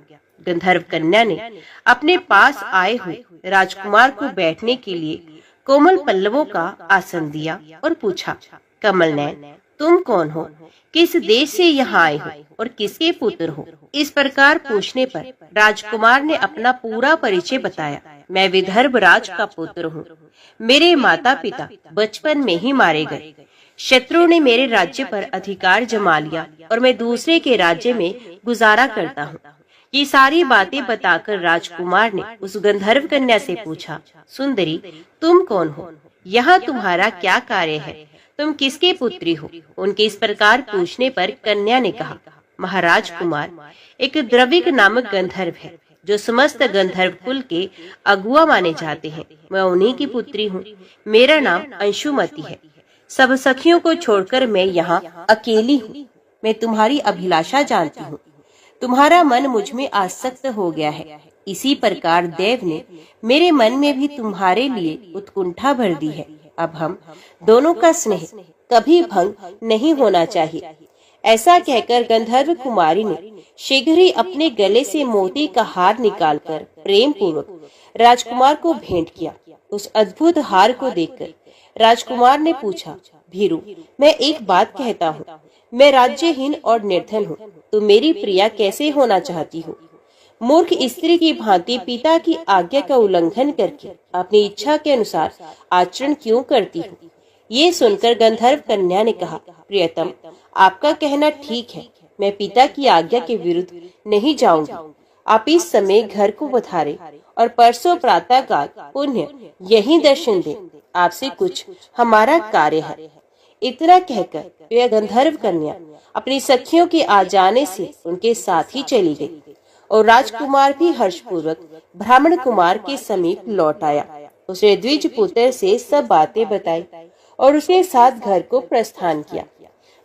Speaker 1: गंधर्व कन्या ने अपने पास आए हुए राजकुमार को बैठने के लिए कोमल पल्लवों का आसन दिया और पूछा, कमल नयन, तुम कौन हो? किस देश से यहाँ आए हो और किसके पुत्र हो? इस प्रकार पूछने पर राजकुमार ने अपना पूरा परिचय बताया। मैं विदर्भ राज का पुत्र हूँ। मेरे माता पिता बचपन में ही मारे गए। शत्रुओं ने मेरे राज्य पर अधिकार जमा लिया और मैं दूसरे के राज्य में गुजारा करता हूँ। ये सारी बातें बताकर राजकुमार ने उस गंधर्व कन्या से पूछा, सुंदरी, तुम कौन हो? यहाँ तुम्हारा क्या कार्य है? तुम किसके पुत्री हो? उनके इस प्रकार पूछने पर कन्या ने कहा, महाराज कुमार, एक द्रविक नामक गंधर्व है जो समस्त गंधर्व कुल के अगुआ माने जाते हैं। मैं उन्हीं की पुत्री हूँ। मेरा नाम अंशुमती है। सब सखियों को छोड़कर मैं यहाँ अकेली हूँ। मैं तुम्हारी अभिलाषा जानती हूँ। तुम्हारा मन मुझ में आसक्त हो गया है। इसी प्रकार देव ने मेरे मन में भी तुम्हारे लिए उत्कंठा भर दी है। अब हम दोनों का स्नेह कभी भंग नहीं होना चाहिए। ऐसा कहकर गंधर्व कुमारी ने शीघ्र ही अपने गले से मोती का हार निकालकर प्रेम पूर्वक राजकुमार को भेंट किया। उस अद्भुत हार को देखकर राजकुमार ने पूछा, भीरू, मैं एक बात कहता हूँ, मैं राज्यहीन और निर्धन हूँ, तो मेरी प्रिया कैसे होना चाहती हो? मूर्ख स्त्री की भांति पिता की आज्ञा का उल्लंघन करके अपनी इच्छा के अनुसार आचरण क्यों करती हो? ये सुनकर गंधर्व कन्या ने कहा, प्रियतम, आपका कहना ठीक है, मैं पिता की आज्ञा के विरुद्ध नहीं जाऊंगी। आप इस समय घर को पधारे और परसों प्रातः काल पुण्य यही दर्शन दें। आपसे कुछ हमारा कार्य है। इतना कहकर वह गंधर्व कन्या अपनी सखियों के आ जाने से उनके साथ ही चली गई और राजकुमार भी हर्षपूर्वक ब्राह्मण कुमार के समीप लौट आया। उसने द्विज पुत्र से सब बातें बताई और उसके साथ घर को प्रस्थान किया।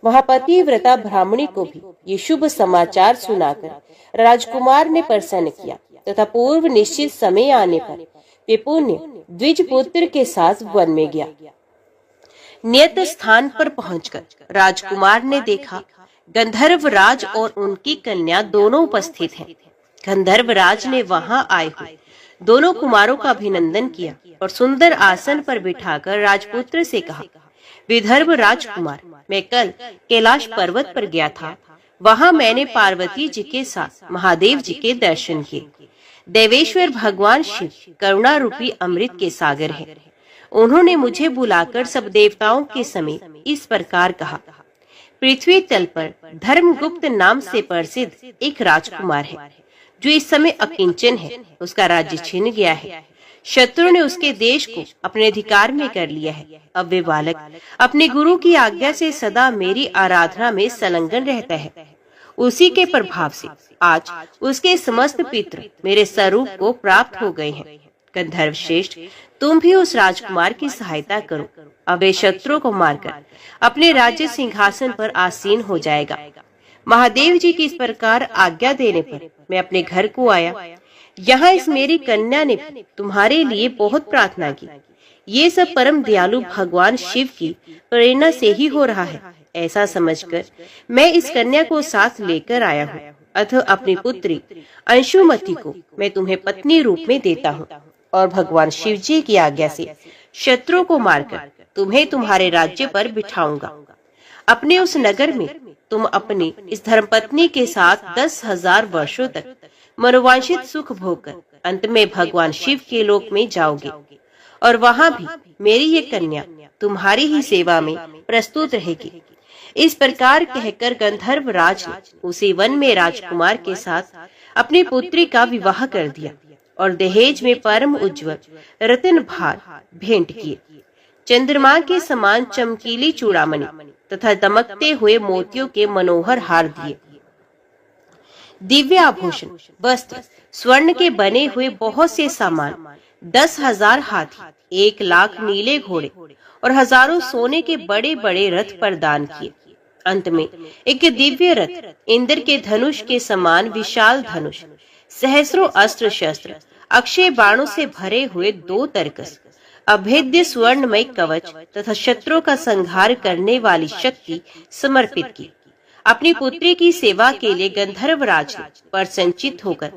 Speaker 1: वहाँ पतिव्रता ब्राह्मणी को भी ये शुभ समाचार सुनाकर राजकुमार ने प्रसन्न किया तथा पूर्व निश्चित समय आने पर वे पुण्य द्विज पुत्र के साथ वन में गया। नियत स्थान पर पहुंचकर राजकुमार ने देखा गंधर्व राज और उनकी कन्या दोनों उपस्थित हैं। गंधर्व राज ने वहां आए हुए दोनों कुमारों का अभिनंदन किया और सुंदर आसन पर बिठाकर राजपुत्र से कहा, विदर्भ राजकुमार, मैं कल कैलाश पर्वत पर गया था। वहां मैंने पार्वती जी के साथ महादेव जी के दर्शन किए। देवेश्वर भगवान शिव करुणा रूपी अमृत के सागर हैं। उन्होंने मुझे बुलाकर सब देवताओं के समेत इस प्रकार कहा, पृथ्वी तल पर धर्मगुप्त नाम से प्रसिद्ध एक राजकुमार है, जो इस समय अकिंचन है। उसका राज्य छिन गया है। शत्रु ने उसके देश को अपने अधिकार में कर लिया है। अब वे बालक अपने गुरु की आज्ञा से सदा मेरी आराधना में संलग्न रहता है। उसी के प्रभाव से आज उसके समस्त पितृ मेरे स्वरूप को प्राप्त हो गए हैं। गंधर्व श्रेष्ठ, तुम भी उस राजकुमार की सहायता करो। अब वे शत्रु को मारकर अपने राज्य सिंहासन पर आसीन हो जाएगा। महादेव जी की इस प्रकार आज्ञा देने पर मैं अपने घर को आया। यहाँ इस मेरी कन्या ने तुम्हारे लिए बहुत प्रार्थना की। ये सब परम दयालु भगवान शिव की प्रेरणा से ही हो रहा है, ऐसा समझकर मैं इस कन्या को साथ लेकर आया हूँ। अतः अपनी पुत्री अंशुमति को मैं तुम्हें पत्नी रूप में देता हूँ और भगवान शिव जी की आज्ञा से शत्रु को मारकर तुम्हें तुम्हारे राज्य पर बिठाऊंगा। अपने उस नगर में तुम अपनी इस धर्मपत्नी के साथ 10,000 वर्षों तक मनोवांछित सुख भोगकर अंत में भगवान शिव के लोक में जाओगे और वहाँ भी मेरी ये कन्या तुम्हारी ही सेवा में प्रस्तुत रहेगी। इस प्रकार कहकर गंधर्व राज ने उसी वन में राजकुमार के साथ अपनी पुत्री का विवाह कर दिया और दहेज में परम उज्ज्वल रत्न भार भेंट किए। चंद्रमा के समान चमकीली चूड़ामणि तथा दमकते हुए मोतियों के मनोहर हार दिए। दिव्य आभूषण, वस्त्र, स्वर्ण के बने हुए बहुत से सामान, 10,000 हाथी, 1 लाख नीले घोड़े और हजारों सोने के बड़े बड़े रथ प्रदान किए। अंत में एक दिव्य रथ, इंद्र के धनुष के समान विशाल धनुष, सहस्रों अस्त्र शस्त्र, अक्षय बाणों से भरे हुए 2 तरकस, अभेद्य स्वर्णमय कवच तथा शत्रु का संहार करने वाली शक्ति समर्पित की। अपनी पुत्री की सेवा के लिए गंधर्व राज ने प्रसन्नचित्त होकर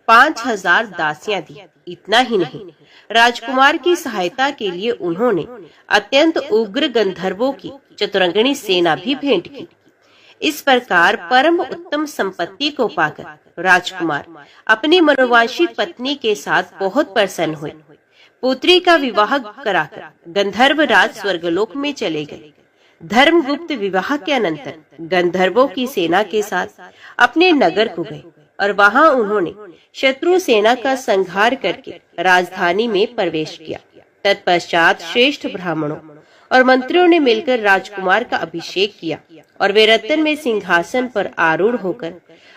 Speaker 1: 5,000 दासियां दी। इतना ही नहीं, राजकुमार की सहायता के लिए उन्होंने अत्यंत उग्र गंधर्वों की चतुरंगिणी सेना भी भेंट की। इस प्रकार परम उत्तम संपत्ति को पाकर राजकुमार अपनी मनोवांछित पत्नी के साथ बहुत प्रसन्न हुए। पुत्री का विवाह कराकर गंधर्व राज स्वर्गलोक में चले गए। धर्मगुप्त विवाह के अनंतर गंधर्वों की सेना के साथ अपने नगर को गए और वहां उन्होंने शत्रु सेना का संहार करके राजधानी में प्रवेश किया। तत्पश्चात श्रेष्ठ ब्राह्मणों और मंत्रियों ने मिलकर राजकुमार का अभिषेक किया और वे रत्न में सिंहासन पर आरूढ़ होकर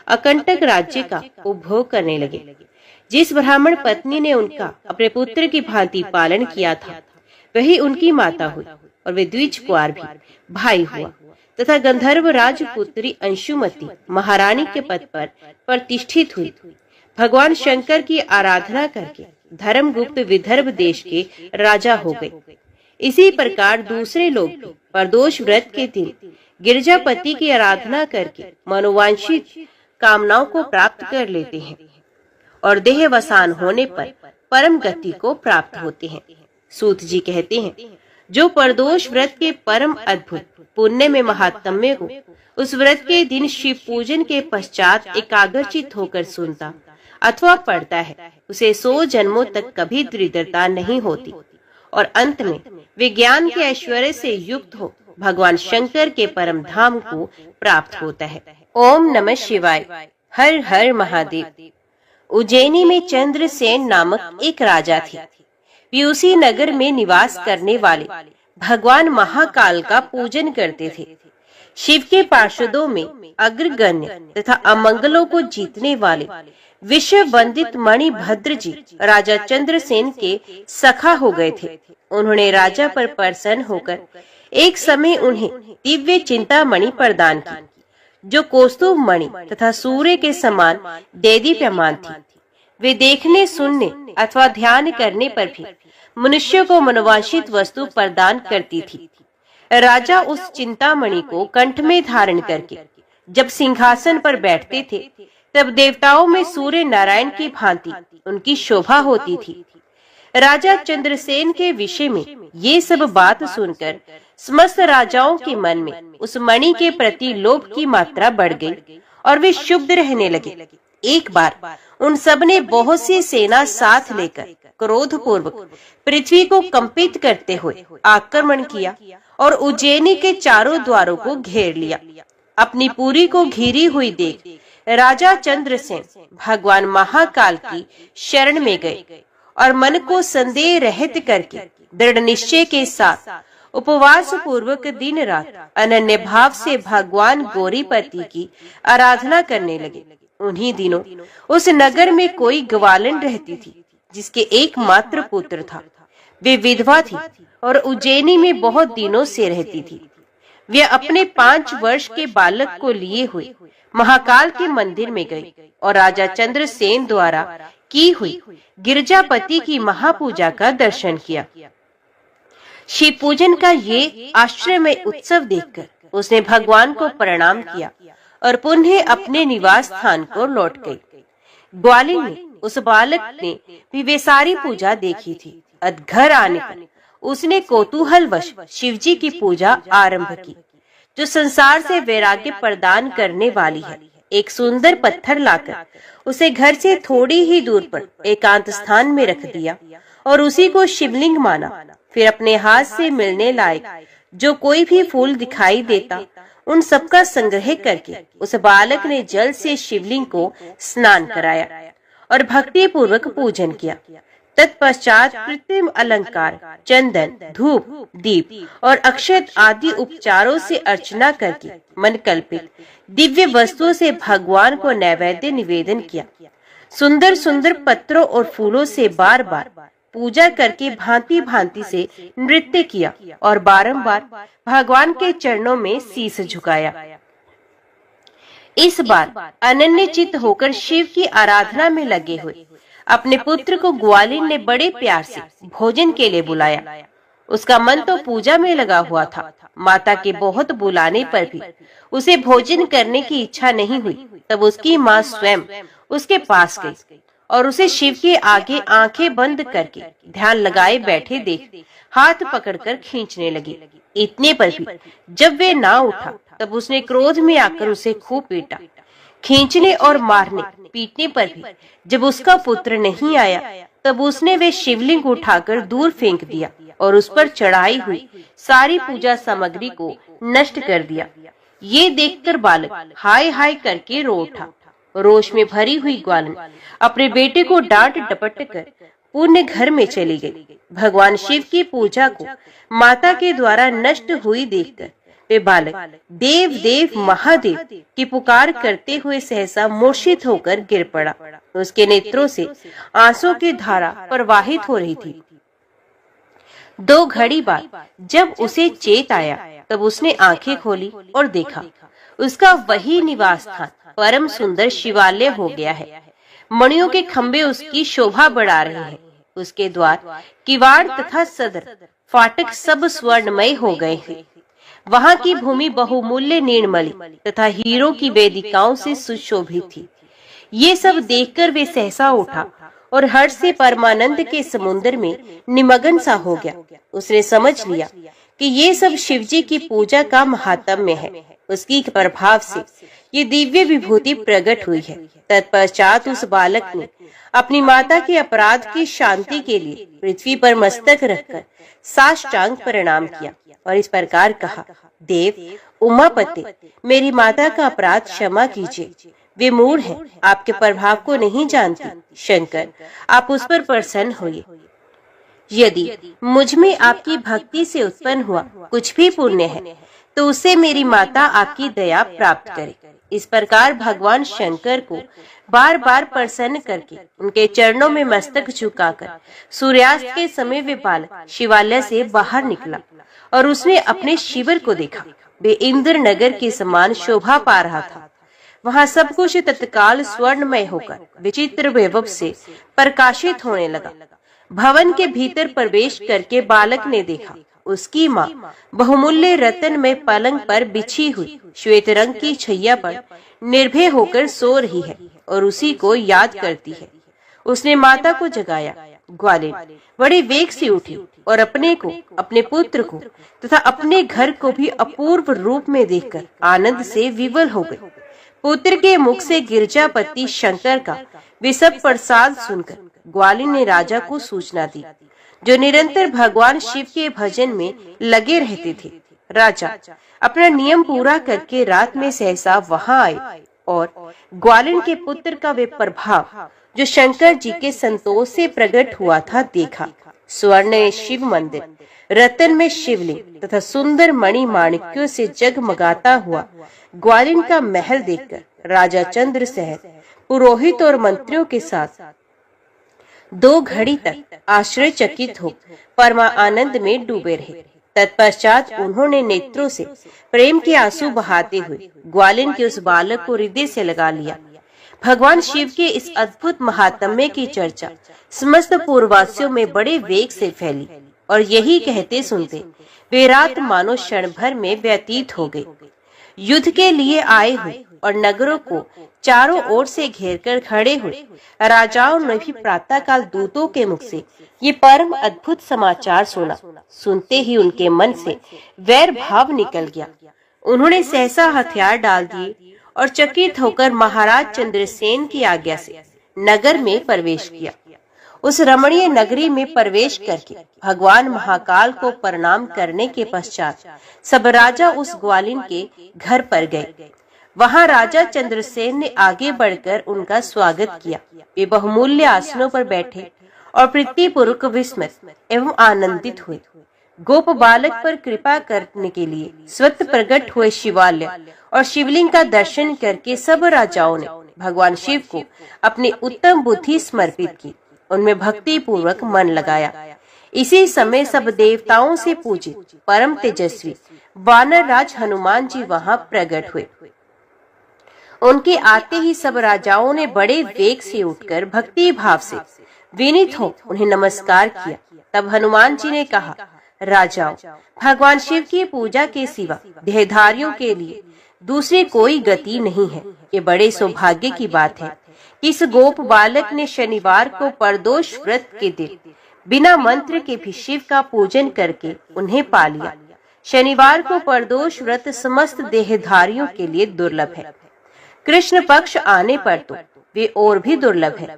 Speaker 1: अकंटक राज्य का उपभोग करने लगे। जिस ब्राह्मण पत्नी ने उनका अपने पुत्र की भांति पालन किया था, वही उनकी माता हुई और वे द्विज कुंवर भी भाई हुआ तथा गंधर्व राजपुत्री अंशुमति महारानी के पद पर प्रतिष्ठित हुई। भगवान शंकर की आराधना करके धर्मगुप्त विदर्भ देश के राजा हो गए। इसी प्रकार दूसरे लोग भी प्रदोष व्रत के दिन गिरजापति की आराधना करके मनोवांछित कामनाओं को प्राप्त कर लेते हैं और देहवसान होने पर परम गति को प्राप्त होते हैं। सूत जी कहते हैं, जो प्रदोष व्रत के परम अद्भुत पुण्य में महात्म्य को उस व्रत के दिन शिव पूजन के पश्चात एकाग्रचित होकर सुनता अथवा पढ़ता है, उसे 100 जन्मों तक कभी दरिद्रता नहीं होती और अंत में विज्ञान के ऐश्वर्य से युक्त हो भगवान शंकर के परम धाम को प्राप्त होता है। ओम नमः शिवाय। हर हर महादेव। उज्जैनी में चंद्रसेन नामक एक राजा थे। वे उसी नगर में निवास करने वाले भगवान महाकाल का पूजन करते थे। शिव के पार्षदों में अग्रगण्य तथा अमंगलों को जीतने वाले विश्व वंदित मणिभद्र जी राजा चंद्रसेन के सखा हो गए थे। उन्होंने राजा पर प्रसन्न होकर एक समय उन्हें दिव्य चिंतामणि प्रदान की, जो कौस्तुभ मणि तथा सूर्य के समान देदीप्यमान थी। वे देखने, सुनने अथवा ध्यान करने पर भी मनुष्य को मनोवांछित वस्तु प्रदान करती थी। राजा उस चिंतामणि को कंठ में धारण करके जब सिंहासन पर बैठते थे, तब देवताओं में सूर्य नारायण की भांति उनकी शोभा होती थी। राजा चंद्रसेन के विषय में ये सब बात सुनकर समस्त राजाओं के मन में उस मणि के प्रति लोभ की मात्रा बढ़ गई और वे क्षुब्ध रहने लगे। एक बार उन सब ने बहुत सी सेना साथ लेकर क्रोध पूर्वक पृथ्वी को कंपित करते हुए आक्रमण किया और उज्जैनी के चारों द्वारों को घेर लिया। अपनी पुरी को घिरी हुई देख राजा चंद्रसेन भगवान महाकाल की शरण में गए और मन को संदेह रहित करके दृढ़ निश्चय के साथ उपवास पूर्वक दिन रात अनन्य भाव से भगवान गौरीपति की आराधना करने लगे। उन्हीं दिनों उस नगर में कोई ग्वालन रहती थी, जिसके एकमात्र पुत्र था। वे विधवा थी और उज्जैनी में बहुत दिनों से रहती थी। वे अपने 5 वर्ष के बालक को लिए हुए महाकाल के मंदिर में गई और राजा चंद्रसेन द्वारा की हुई गिरजापति की महापूजा का दर्शन किया। शिव पूजन का ये आश्चर्यमय उत्सव देखकर उसने भगवान को प्रणाम किया और पुनः अपने निवास स्थान को लौट गई। ग्वालिन ने उस बालक ने भी वे सारी पूजा देखी थी। घर आने पर उसने कौतूहलवश शिवजी की पूजा आरंभ की, जो संसार से वैराग्य प्रदान करने वाली है। एक सुंदर पत्थर लाकर उसे घर से थोड़ी ही दूर पर एकांत स्थान में रख दिया और उसी को शिवलिंग माना। फिर अपने हाथ से मिलने लायक जो कोई भी फूल दिखाई देता, उन सबका संग्रह करके उस बालक ने जल से शिवलिंग को स्नान कराया और भक्ति पूर्वक पूजन किया। तत्पश्चात कृत्रिम अलंकार, चंदन, धूप, दीप और अक्षत आदि उपचारों से अर्चना करके मन कल्पित दिव्य वस्तुओं से भगवान को नैवेद्य निवेदन किया। सुंदर सुंदर पत्रों और फूलों से बार बार पूजा करके भांति भांति से नृत्य किया और बारंबार भगवान के चरणों में शीश झुकाया। इस बार अनन्य चित्त होकर शिव की आराधना में लगे हुए अपने पुत्र को ग्वालिन ने बड़े प्यार से भोजन के लिए बुलाया। उसका मन तो पूजा में लगा हुआ था। माता के बहुत बुलाने पर भी उसे भोजन करने की इच्छा नहीं हुई। तब उसकी माँ स्वयं उसके पास गई और उसे शिव के आगे आंखें बंद करके ध्यान लगाए बैठे देख हाथ पकड़कर खींचने लगी। इतने पर भी जब वे ना उठा, तब उसने क्रोध में आकर उसे खूब पीटा। खींचने और मारने पीटने पर भी जब उसका पुत्र नहीं आया, तब उसने वे शिवलिंग उठाकर दूर फेंक दिया और उस पर चढ़ाई हुई सारी पूजा सामग्री को नष्ट कर दिया। ये देखकर बालक हाय हाय करके रो उठा। रोष में भरी हुई ग्वालिन अपने बेटे को डांट डपट कर पुण्य घर में चली गई। भगवान शिव की पूजा को माता के द्वारा नष्ट हुई देखकर वे बालक देव देव महादेव की पुकार करते हुए सहसा मूर्छित होकर गिर पड़ा। उसके नेत्रों से आंसू की धारा प्रवाहित हो रही थी। 2 घड़ी बाद जब उसे चेत आया, तब उसने आंखें खोली और देखा उसका वही निवास स्थान परम सुंदर शिवालय हो गया है। मणियों के खंभे उसकी शोभा बढ़ा रहे हैं। उसके द्वार, किवाड़ तथा सदर फाटक सब स्वर्णमय हो गए हैं। वहाँ की भूमि बहुमूल्य निर्मली तथा हीरों की वेदिकाओं से सुशोभित थी। ये सब देखकर वे सहसा उठा और हर्ष से परमानंद के समुद्र में निमग्न सा हो गया। उसने समझ लिया कि ये सब शिवजी की पूजा का महात्म्य है। उसकी प्रभाव से ये दिव्य विभूति प्रकट हुई है। तत्पश्चात उस बालक ने अपनी माता के अपराध की शांति के लिए पृथ्वी पर मस्तक रखकर साष्टांग प्रणाम किया और इस प्रकार कहा, देव उमापति, मेरी माता का अपराध क्षमा कीजिए। वे मूढ़ हैं, आपके प्रभाव को नहीं जानती। शंकर, आप उस पर प्रसन्न होइए। यदि मुझ में आपकी भक्ति से उत्पन्न हुआ कुछ भी पुण्य है तो उसे मेरी माता आपकी दया प्राप्त करे। इस प्रकार भगवान शंकर को बार बार प्रसन्न करके उनके चरणों में मस्तक झुकाकर सूर्यास्त के समय वे बालक शिवालय से बाहर निकला और उसने अपने शिविर को देखा। वे इंद्र नगर के समान शोभा पा रहा था। वहाँ सब कुछ तत्काल स्वर्णमय होकर विचित्र वैभव से प्रकाशित होने लगा। भवन के भीतर प्रवेश करके बालक ने देखा उसकी माँ बहुमूल्य रत्न में पलंग पर बिछी हुई श्वेत रंग की छैया पर निर्भय होकर सो रही है और उसी को याद करती है। उसने माता को जगाया। ग्वालिन बड़े वेग से उठी और अपने को, अपने पुत्र को तथा अपने घर को भी अपूर्व रूप में देखकर आनंद से विवल हो गई। पुत्र के मुख से गिरजापति शंकर का विशद प्रसाद सुनकर ग्वालिन ने राजा को सूचना दी, जो निरंतर भगवान शिव के भजन में लगे रहते थे। राजा अपना नियम पूरा करके रात में सहसा वहां आए और ग्वालिन के पुत्र का वे प्रभाव जो शंकर जी के संतोष से प्रकट हुआ था देखा। स्वर्ण शिव मंदिर, रतन में शिवलिंग तथा सुंदर मणि माणिक्यों से जगमगाता हुआ ग्वालिन का महल देखकर राजा चंद्रसेन पुरोहित और मंत्रियों के साथ 2 घड़ी तक आश्चर्यचकित हो परमा आनंद में डूबे रहे। तत्पश्चात उन्होंने नेत्रों से प्रेम के आंसू बहाते हुए ग्वालिन के उस बालक को हृदय से लगा लिया। भगवान शिव के इस अद्भुत महात्म्य की चर्चा समस्त पूर्ववासियों में बड़े वेग से फैली और यही कहते सुनते वे रात मानो क्षण भर में व्यतीत हो गई। युद्ध के लिए आए हुए और नगरों को चारों ओर से घेरकर खड़े हुए राजाओं ने भी प्रातःकाल दूतों के मुख से ये परम अद्भुत समाचार सुना। सुनते ही उनके मन से वैर भाव निकल गया। उन्होंने सहसा हथियार डाल दिए और चकित होकर महाराज चंद्रसेन की आज्ञा से नगर में प्रवेश किया। उस रमणीय नगरी में प्रवेश करके भगवान महाकाल को प्रणाम करने के पश्चात सब राजा उस ग्वालिन के घर पर गए। वहां राजा चंद्रसेन ने आगे बढ़कर उनका स्वागत किया। वे बहुमूल्य आसनों पर बैठे और प्रीतिपूर्वक विस्मित एवं आनंदित हुए। गोप बालक पर कृपा करने के लिए स्वतः प्रकट हुए शिवालय और शिवलिंग का दर्शन करके सब राजाओं ने भगवान शिव को अपनी उत्तम बुद्धि समर्पित की, उनमें भक्ति पूर्वक मन लगाया। इसी समय सब देवताओं से पूजित परम तेजस्वी वानर राज हनुमान जी वहां प्रकट हुए। उनके आते ही सब राजाओं ने बड़े वेग से उठकर भक्ति भाव से विनीत हो उन्हें नमस्कार किया। तब हनुमान जी ने कहा, राजाओं, भगवान शिव की पूजा के सिवा देहधारियों के लिए दूसरी कोई गति नहीं है। ये बड़े सौभाग्य की बात है कि इस गोप बालक ने शनिवार को प्रदोष व्रत के दिन बिना मंत्र के भी शिव का पूजन करके उन्हें पा लिया। शनिवार को प्रदोष व्रत समस्त देहधारियों के लिए दुर्लभ है। कृष्ण पक्ष आने पर तो वे और भी दुर्लभ है।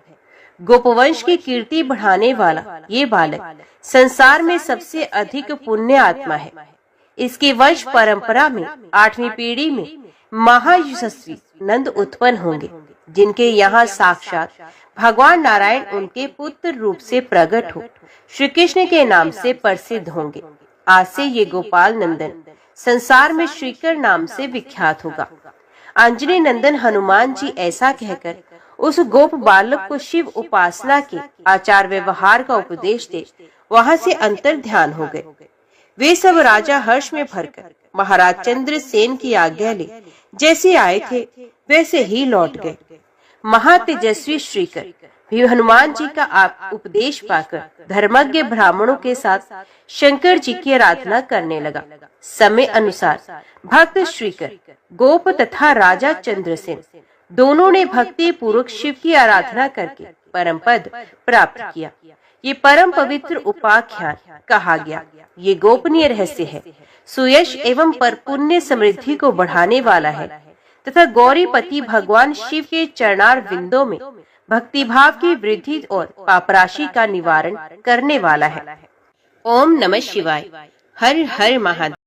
Speaker 1: गोपवंश की कीर्ति बढ़ाने वाला ये बालक संसार में सबसे अधिक पुण्य आत्मा है। इसके वंश परंपरा में 8वीं पीढ़ी में महायशस्वी नंद उत्पन्न होंगे, जिनके यहाँ साक्षात भगवान नारायण उनके पुत्र रूप से प्रकट हो श्री कृष्ण के नाम से प्रसिद्ध होंगे। आज से ये गोपाल नंदन संसार में श्रीकर नाम से विख्यात होगा। अंजनी नंदन हनुमान जी ऐसा कहकर उस गोप बालक को शिव उपासना के आचार व्यवहार का उपदेश दे वहां से अंतर ध्यान हो गए। वे सब राजा हर्ष में भरकर महाराज चंद्रसेन की आज्ञा ले जैसे आए थे वैसे ही लौट गए। महातेजस्वी श्रीकर भी हनुमान जी का उपदेश पाकर धर्मज्ञ ब्राह्मणों के साथ शंकर जी की आराधना करने लगा। समय अनुसार भक्त श्रीकर, गोप तथा राजा चंद्रसेन दोनों ने भक्ति पूर्वक शिव की आराधना करके परम पद प्राप्त किया। ये परम पवित्र उपाख्यान कहा गया। ये गोपनीय रहस्य है, सुयश एवं परपुण्य समृद्धि को बढ़ाने वाला है तथा गौरीपति भगवान शिव के चरणार विंदों में भक्ति भाव की वृद्धि और पापराशि का निवारण करने वाला है। ओम नमः शिवाय। हर हर महादेव।